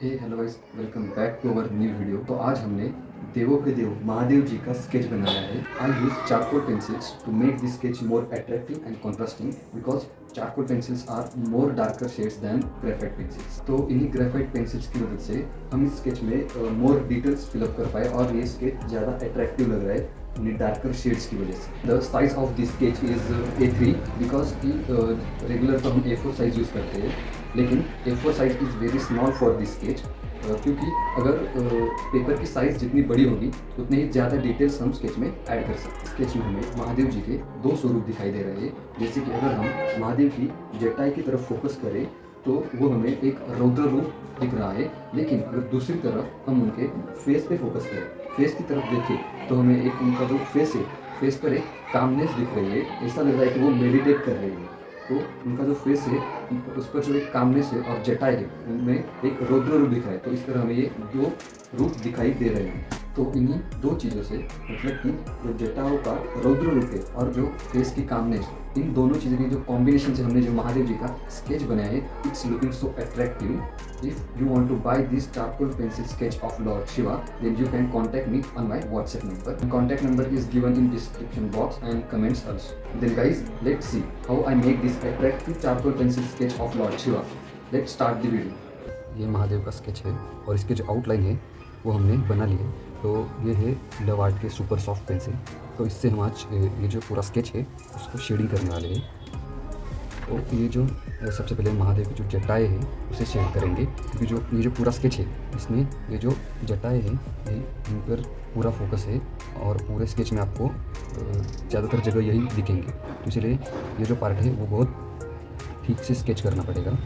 Hey hello guys, welcome back to our new video. तो आज हमने देवों के देव महादेव जी का स्केच बनाया है। I use charcoal pencils to make this sketch more attractive and contrasting because charcoal pencils are more darker shades than graphite pencils. तो इन्हीं ग्रेफाइट पेंसिल्स की मदद से हम इस स्केच में मोर डिटेल्स फिलअप कर पाए और ये स्केच ज़्यादा अट्रैक्टिव लग रहा है इन्हीं डार्कर शेड्स की वजह से। The size of this sketch is A3 because की रेगुलर तो हम A4 साइज यूज़ करते हैं, लेकिन A4 size is very small for this sketch क्योंकि अगर पेपर की साइज़ जितनी बड़ी होगी उतने ही ज़्यादा डिटेल्स हम स्केच में ऐड कर सकते हैं। स्केच में हमें महादेव जी के दो स्वरूप दिखाई दे रहे हैं। जैसे कि अगर हम महादेव की जटाई की तरफ फोकस करें तो वो हमें एक रौद्र रूप दिख रहा है, लेकिन अगर दूसरी तरफ हम उनके फेस पे फोकस करें, फेस की तरफ देखें तो हमें एक उनका जो फेस है, फेस पर एक कामनेस दिख रही है। ऐसा लग रहा है कि वो मेडिटेट कर रहे हैं। तो उनका जो फेस है उस पर जो एक कामनेस है और जटाई है उनमें एक रौद्र रूप दिख रहा है। तो इस तरह हमें ये दो रूप दिखाई दे रहे हैं। तो इन्हीं दो चीज़ों से मतलब कि जो जटाओं का रौद्र रूप है और जो फेस की कामनेस, इन दोनों चीज़ों की जो कॉम्बिनेशन से हमने जो महादेव जी का स्केच बनाया है, it's looking so attractive. If you want to buy this charcoal pencil sketch of Lord Shiva, then you can contact me on my WhatsApp number. My contact number is given in description box and comments also. Then guys, let's see how I make this attractive charcoal pencil sketch of Lord Shiva. Let's start the video. ये महादेव का sketch है और इसके जो outline है वो हमने बना ली है। तो ये है लव आर्ट के सुपर सॉफ्ट पेंसिल। तो इससे हम आज ये जो पूरा स्केच है उसको शेडिंग करने वाले हैं। तो ये जो सबसे पहले महादेव की जो जटाएँ हैं उसे शेड करेंगे, क्योंकि जो ये जो पूरा स्केच है इसमें ये जो जटाएँ हैं ये इन पर पूरा फोकस है और पूरे स्केच में आपको ज़्यादातर जगह यही दिखेंगे। तो इसलिए ये जो पार्ट है वो बहुत ठीक से स्केच करना पड़ेगा।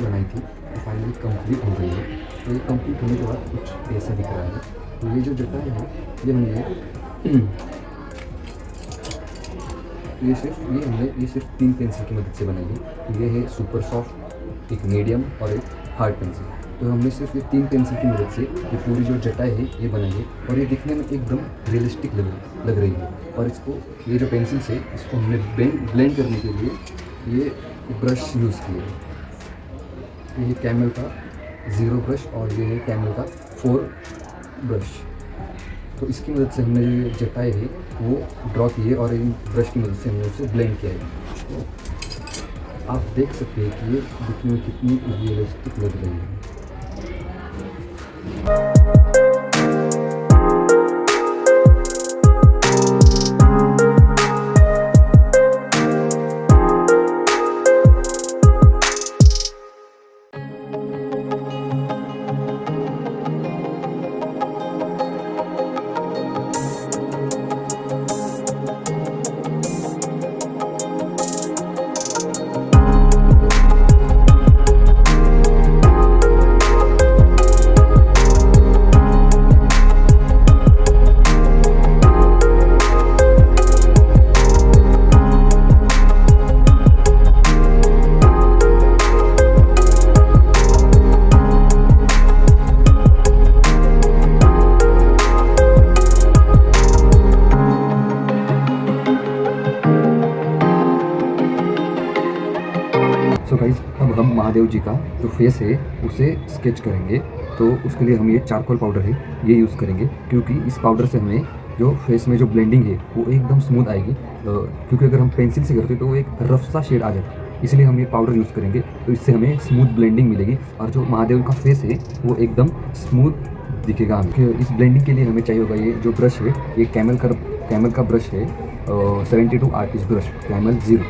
बनाई थी तो फाइनली कंप्लीट हो गई है। तो ये कंप्लीट होने के बाद कुछ ऐसा दिख रहा है। तो ये जो जटाएँ हैं ये हमने ये सिर्फ 3 पेंसिल की मदद से बनाई है। ये है सुपर सॉफ्ट, एक मीडियम और एक हार्ड पेंसिल। तो हमने सिर्फ ये 3 पेंसिल की मदद से ये पूरी जो जटाएँ है ये बनाई है और ये दिखने में एकदम रियलिस्टिक लग रही है। और इसको ये जो पेंसिल से इसको हमने ब्लेंड करने के लिए ये ब्रश यूज़ किए हैं। तो ये कैमल का 0 ब्रश और ये है कैमल का 4 ब्रश। तो इसकी मदद से हमने जो ये जटाएँ है वो ड्रॉ किए और इन ब्रश की मदद से हमने उसे ब्लेंड किया है। तो आप देख सकते हैं कि ये दिखने में कितनी रियलिस्टिक लग रही है। सो गाइस, अब हम महादेव जी का जो फेस है उसे स्केच करेंगे। तो उसके लिए हम ये चारकोल पाउडर है ये यूज़ करेंगे, क्योंकि इस पाउडर से हमें जो फेस में जो ब्लेंडिंग है वो एकदम स्मूथ आएगी। क्योंकि अगर हम पेंसिल से करते तो वो एक रफ सा शेड आ जाता, इसलिए हम ये पाउडर यूज़ करेंगे। तो इससे हमें स्मूथ ब्लेंडिंग मिलेगी और जो महादेव का फेस है वो एकदम स्मूथ दिखेगा हमें। इस ब्लेंडिंग के लिए हमें चाहिए होगा ये जो ब्रश है, ये कैमल का ब्रश है, 72 आर्टिस्ट ब्रश कैमल 0।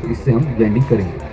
तो इससे हम ब्लेंडिंग करेंगे।